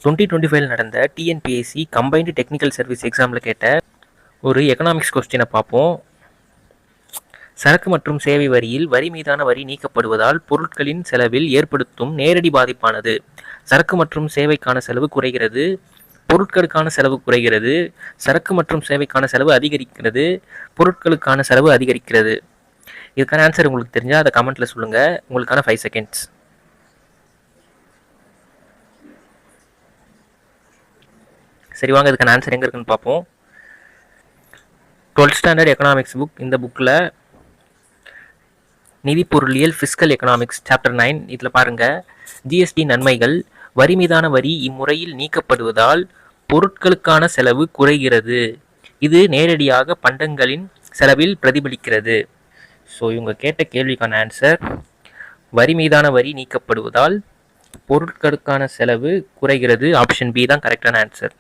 2025 நடந்த TNPSC combined technical service எக்ஸாமில் கேட்ட ஒரு எக்கனாமிக்ஸ் கொஸ்டினை பார்ப்போம். சரக்கு மற்றும் சேவை வரியில் வரி மீதான வரி நீக்கப்படுவதால் பொருட்களின் செலவில் ஏற்படுத்தும் நேரடி பாதிப்பானது. சரக்கு மற்றும் சேவைக்கான செலவு குறைகிறது, பொருட்களுக்கான செலவு குறைகிறது, சரக்கு மற்றும் சேவைக்கான செலவு அதிகரிக்கிறது, பொருட்களுக்கான செலவு அதிகரிக்கிறது. இதுக்கான ஆன்சர் உங்களுக்கு தெரிஞ்சால் அதை கமெண்ட்டில் சொல்லுங்கள். உங்களுக்கான 5 செகண்ட்ஸ். சரி, வாங்க இதுக்கான ஆன்சர் எங்கே இருக்குன்னு பார்ப்போம். 12th standard economics book. இந்த புக்கில் நிதி பொருளியல் ஃபிஸ்கல் எக்கனாமிக்ஸ் சாப்டர் 9 இதில் பாருங்கள். ஜிஎஸ்டி நன்மைகள். வரி மீதான வரி இம்முறையில் நீக்கப்படுவதால் பொருட்களுக்கான செலவு குறைகிறது. இது நேரடியாக பண்டங்களின் செலவில் பிரதிபலிக்கிறது. ஸோ இவங்க கேட்ட கேள்விக்கான ஆன்சர் வரி மீதான வரி நீக்கப்படுவதால் பொருட்களுக்கான செலவு குறைகிறது. ஆப்ஷன் பி தான் கரெக்டான ஆன்சர்.